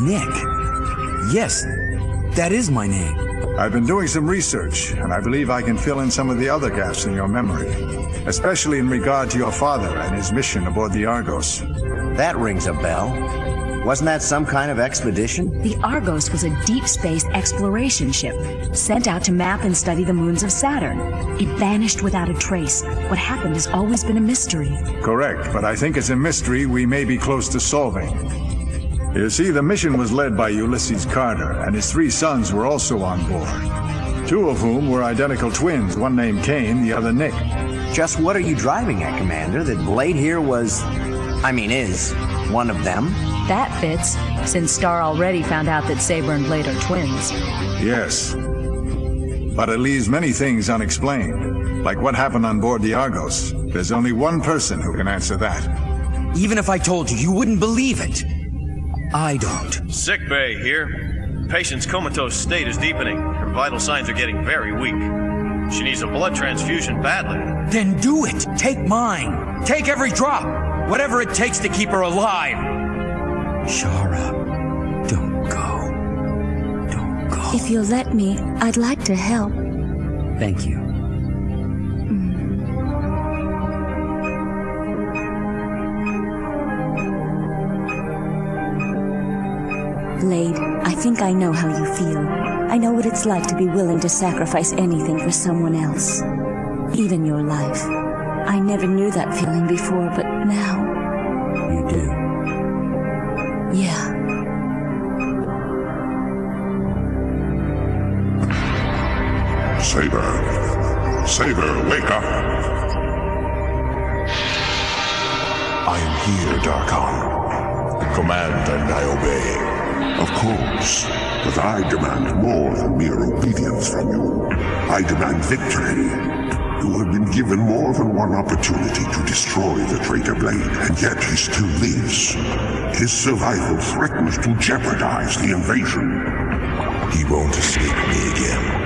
Nick. Yes, that is my name. I've been doing some research, and I believe I can fill in some of the other gaps in your memory, especially in regard to your father and his mission aboard the Argos. That rings a bell. Wasn't that some kind of expedition? The Argos was a deep space exploration ship sent out to map and study the moons of Saturn. It vanished without a trace. What happened has always been a mystery. Correct, but I think it's a mystery we may be close to solving. You see, the mission was led by Ulysses Carter, and his 3 sons were also on board. 2 of whom were identical twins, one named Kane, the other Nick. Just what are you driving at, Commander? That Blade here is one of them? That fits, since Star already found out that Saber and Blade are twins. Yes. But it leaves many things unexplained, like what happened on board the Argos. There's only one person who can answer that. Even if I told you, you wouldn't believe it. I don't. Sick bay here. Patient's comatose state is deepening. Her vital signs are getting very weak. She needs a blood transfusion badly. Then do it. Take mine. Take every drop. Whatever it takes to keep her alive. Shara, don't go. Don't go. If you'll let me, I'd like to help. Thank you. Blade, I think I know how you feel. I know what it's like to be willing to sacrifice anything for someone else. Even your life. I never knew that feeling before, but now... You do? Yeah. Saber, wake up! I am here, Darkon. Command and I obey. Of course, but I demand more than mere obedience from you. I demand victory. You have been given more than one opportunity to destroy the traitor Blade, and yet he still lives. His survival threatens to jeopardize the invasion. He won't escape me again.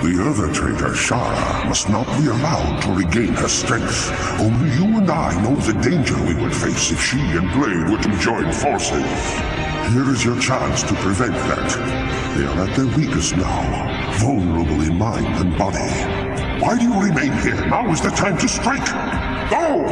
The other traitor, Shara, must not be allowed to regain her strength. Only you and I know the danger we would face if she and Blade were to join forces. Here is your chance to prevent that. They are at their weakest now, vulnerable in mind and body. Why do you remain here? Now is the time to strike! Go!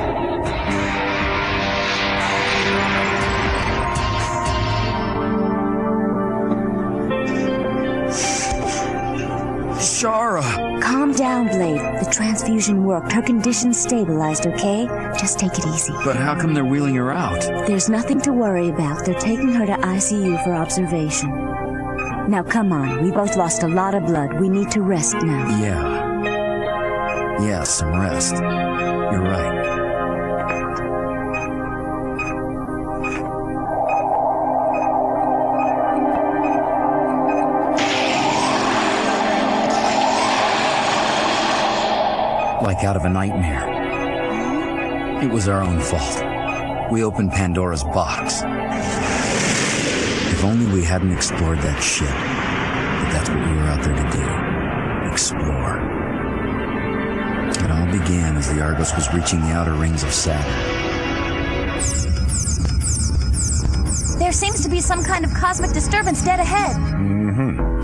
Shara! Calm down, Blade. The transfusion worked. Her condition stabilized, okay? Just take it easy. But how come they're wheeling her out? There's nothing to worry about. They're taking her to ICU for observation. Now come on. We both lost a lot of blood. We need to rest now. Yeah, some rest. You're right. Like out of a nightmare. It was our own fault. We opened Pandora's box. If only we hadn't explored that ship. But that's what we were out there to do. Explore. It all began as the Argos was reaching the outer rings of Saturn. There seems to be some kind of cosmic disturbance dead ahead.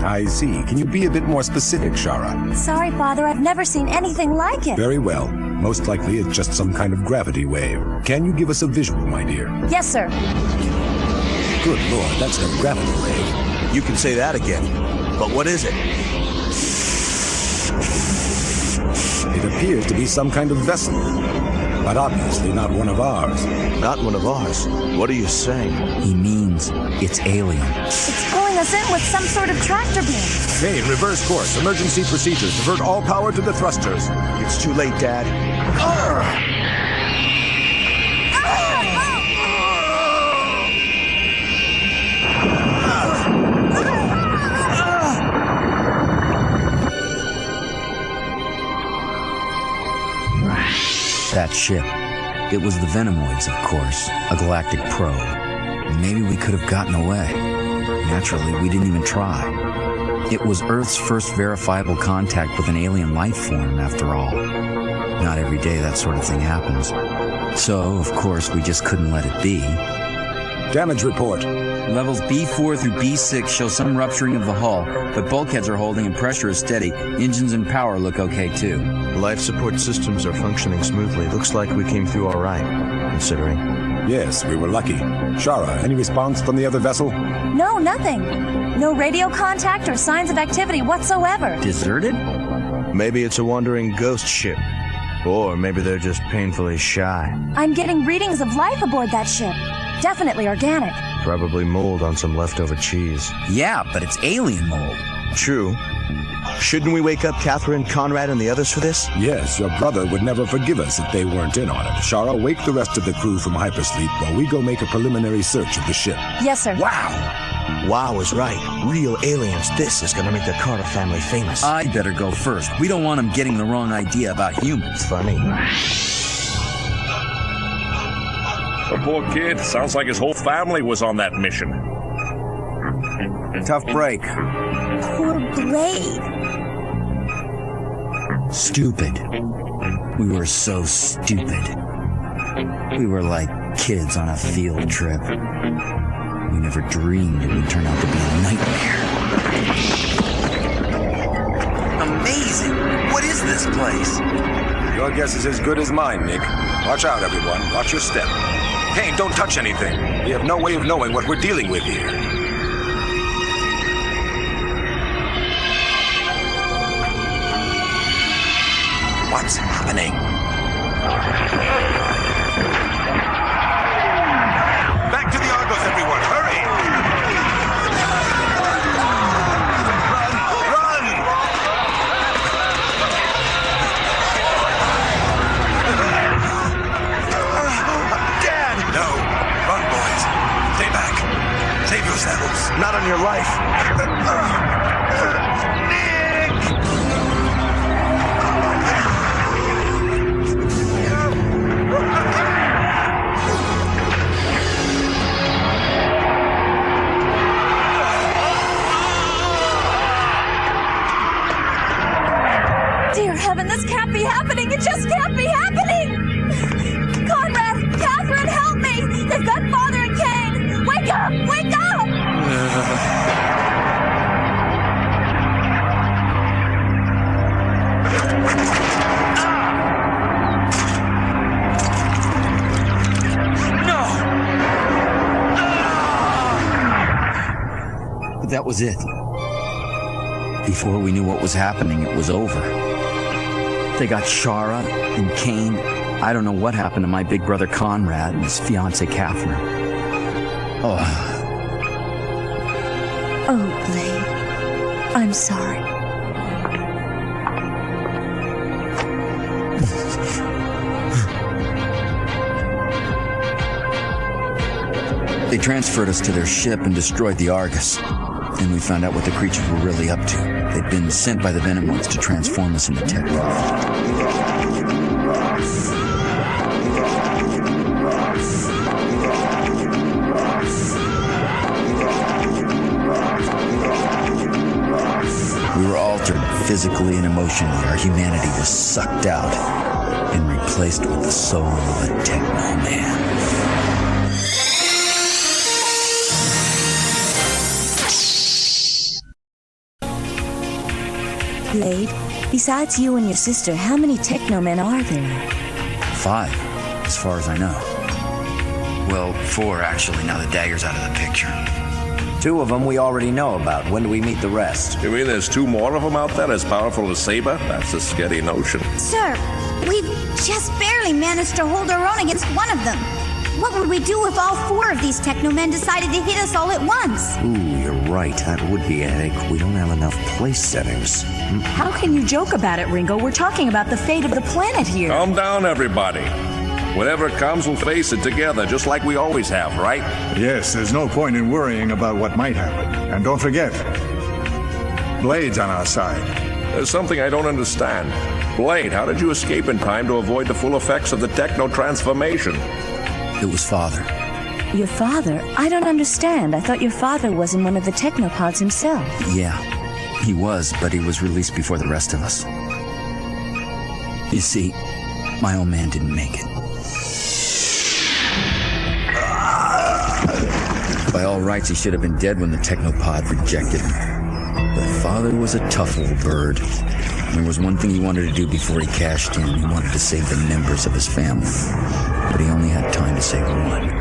I see. Can you be a bit more specific, Shara? Sorry, Father, I've never seen anything like it. Very well. Most likely it's just some kind of gravity wave. Can you give us a visual, my dear? Yes, sir. Good Lord, that's a gravity wave. You can say that again. But what is it? It appears to be some kind of vessel. But obviously not one of ours. Not one of ours? What are you saying? He means it's alien. It's pulling us in with some sort of tractor beam. Hey, reverse course. Emergency procedures. Divert all power to the thrusters. It's too late, Dad. That ship. It was the Venomoids, of course, a galactic probe. Maybe we could have gotten away. Naturally, we didn't even try. It was Earth's first verifiable contact with an alien life form, after all. Not every day that sort of thing happens. So, of course, we just couldn't let it be. Damage report. Levels B4 through B6 show some rupturing of the hull, but bulkheads are holding and pressure is steady. Engines and power look okay, too. Life support systems are functioning smoothly. Looks like we came through all right, considering. Yes, we were lucky. Shara, any response from the other vessel? No, nothing. No radio contact or signs of activity whatsoever. Deserted? Maybe it's a wandering ghost ship. Or maybe they're just painfully shy. I'm getting readings of life aboard that ship. Definitely organic. Probably mold on some leftover cheese. Yeah, but it's alien mold. True. Shouldn't we wake up Catherine, Conrad, and the others for this? Yes, your brother would never forgive us if they weren't in on it. Shara, wake the rest of the crew from hypersleep while we go make a preliminary search of the ship. Yes, sir. Wow! Wow is right. Real aliens. This is gonna make the Carter family famous. I'd better go first. We don't want them getting the wrong idea about humans. Funny. The poor kid. Sounds like his whole family was on that mission. Tough break. Poor Blade. Stupid. We were so stupid. We were like kids on a field trip. We never dreamed it would turn out to be a nightmare. Amazing! What is this place? Your guess is as good as mine, Nick. Watch out, everyone. Watch your step. Kane, don't touch anything. We have no way of knowing what we're dealing with here. What's happening? Back to the Argos, everyone. Hurry! Run! Dad! No. Run, boys. Stay back. Save yourselves. Not on your life. Dear heaven, this can't be happening. It just can't be happening. Conrad, Catherine, help me. They've got Father and Kane. Wake up! Wake up! But that was it. Before we knew what was happening, it was over. They got Shara and Kane. I don't know what happened to my big brother Conrad and his fiancée Catherine. Oh. Oh, Blade. I'm sorry. They transferred us to their ship and destroyed the Argus. And we found out what the creatures were really up to. They'd been sent by the Venomoids to transform us into Teknoman. We were altered physically and emotionally. Our humanity was sucked out and replaced with the soul of a Teknoman. Blade, besides you and your sister, how many Teknomen are there? 5, as far as I know. Well, 4 actually, now the dagger's out of the picture. 2 of them we already know about. When do we meet the rest? You mean there's 2 more of them out there as powerful as Saber? That's a scary notion. Sir, we've just barely managed to hold our own against one of them. What would we do if all 4 of these Teknomen decided to hit us all at once? Ooh, you're right. That would be a headache. We don't have enough place settings. How can you joke about it, Ringo? We're talking about the fate of the planet here. Calm down, everybody. Whatever comes, we'll face it together, just like we always have, right? Yes, there's no point in worrying about what might happen. And don't forget, Blade's on our side. There's something I don't understand. Blade, how did you escape in time to avoid the full effects of the techno transformation? It was Father. Your father? I don't understand. I thought your father was in one of the Technopods himself. Yeah, he was, but he was released before the rest of us. You see, my old man didn't make it. By all rights, he should have been dead when the Technopod rejected him. But Father was a tough old bird. There was one thing he wanted to do before he cashed in. He wanted to save the members of his family. But he only had time to save one.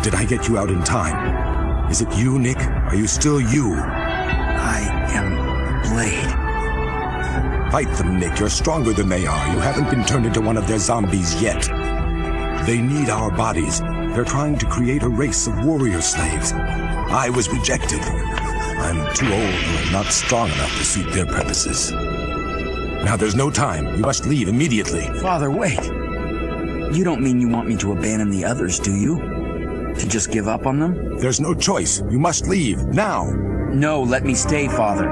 Did I get you out in time? Is it you, Nick? Are you still you? I am Blade. Fight them, Nick. You're stronger than they are. You haven't been turned into one of their zombies yet. They need our bodies. They're trying to create a race of warrior slaves. I was rejected. I'm too old and not strong enough to suit their purposes. Now there's no time. You must leave immediately. Father, wait. You don't mean you want me to abandon the others, do you? To just give up on them? There's no choice. You must leave, now. No, let me stay, Father.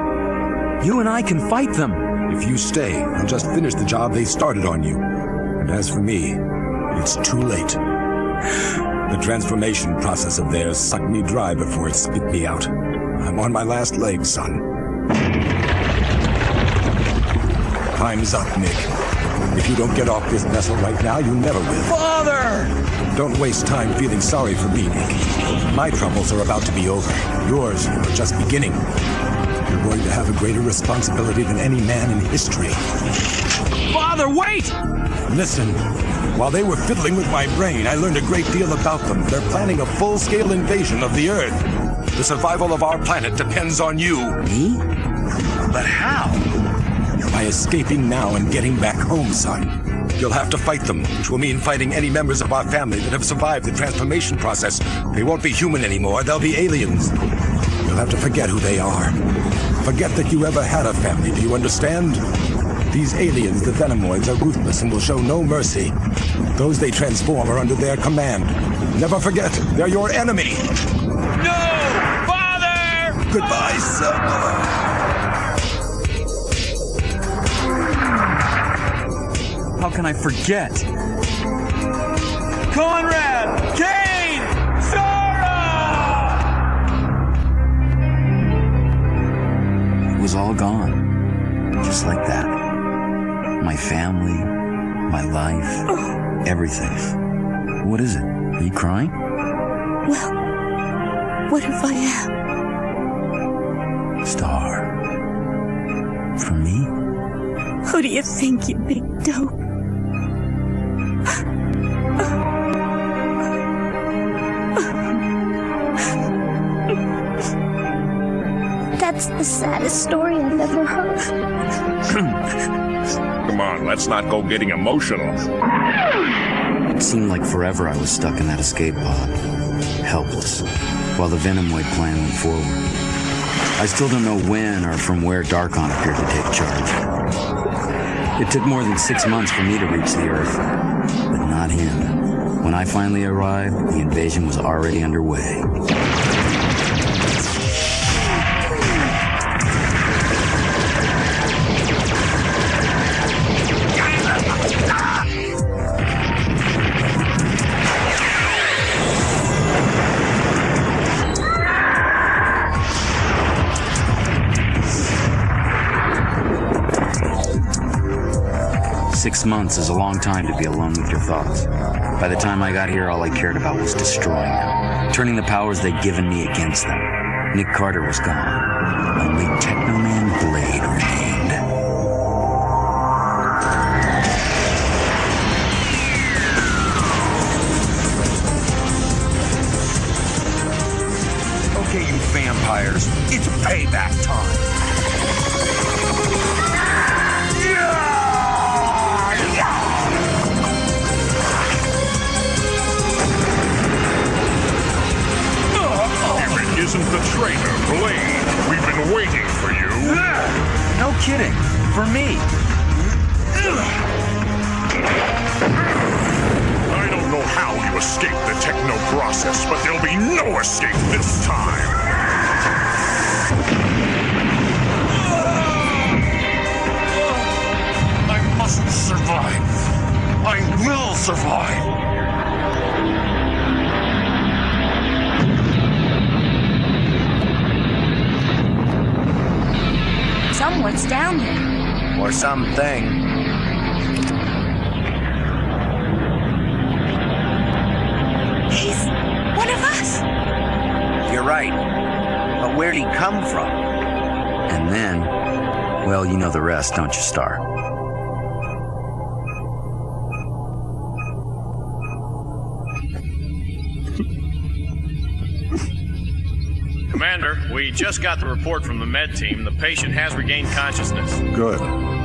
You and I can fight them. If you stay, they'll just finish the job they started on you. And as for me, it's too late. The transformation process of theirs sucked me dry before it spit me out. I'm on my last leg, son. Time's up, Nick. If you don't get off this vessel right now, you never will. Father! Don't waste time feeling sorry for me, Nick. My troubles are about to be over. Yours are just beginning. You're going to have a greater responsibility than any man in history. Father, wait! Listen, while they were fiddling with my brain, I learned a great deal about them. They're planning a full-scale invasion of the Earth. The survival of our planet depends on you. Me? But how? By escaping now and getting back home, son. You'll have to fight them, which will mean fighting any members of our family that have survived the transformation process. They won't be human anymore. They'll be aliens. You'll have to forget who they are. Forget that you ever had a family. Do you understand? These aliens, the Venomoids, are ruthless and will show no mercy. Those they transform are under their command. Never forget, they're your enemy. No! Father! Goodbye, son. How can I forget? Conrad! Kane! Sarah! It was all gone. Just like that. My family, my life, everything. What is it? Are you crying? Well, what if I am? Star. From me? Who do you think, you big dope? That's the saddest story I've ever heard. Come on, let's not go getting emotional. It seemed like forever I was stuck in that escape pod, helpless, while the Venomoid plan went forward. I still don't know when or from where Darkon appeared to take charge. It took more than 6 months for me to reach the Earth, but not him. When I finally arrived, the invasion was already underway. 6 months is a long time to be alone with your thoughts. By the time I got here, all I cared about was destroying them, turning the powers they'd given me against them. Nick Carter was gone. Only Teknoman Blade remained. Okay, you vampires, it's payback time. Isn't the traitor, Blade? We've been waiting for you. No kidding. For me. I don't know how you escaped the techno process, but there'll be no escape this time. I mustn't survive. someone's down there. Or something. He's one of us. You're right. But where'd he come from? And then, well, you know the rest, don't you, Star? Commander, we just got the report from the med team. The patient has regained consciousness. Good.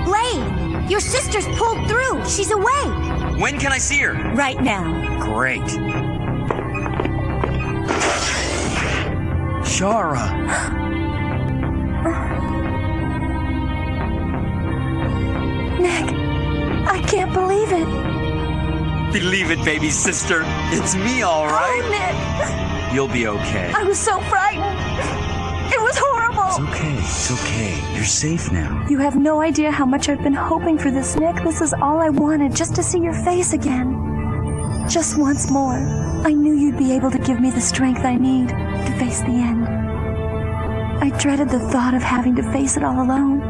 Blade, your sister's pulled through. She's awake. When can I see her? Right now. Great. Shara. Nick, I can't believe it. Believe it, baby sister. It's me, all right. Oh, Nick. You'll be okay. I was so frightened. It was horrible. It's okay. It's okay. You're safe now. You have no idea how much I've been hoping for this, Nick. This is all I wanted, just to see your face again. Just once more. I knew you'd be able to give me the strength I need to face the end. I dreaded the thought of having to face it all alone.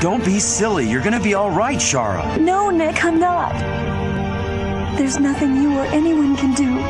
Don't be silly. You're gonna be all right, Shara. No, Nick, I'm not. There's nothing you or anyone can do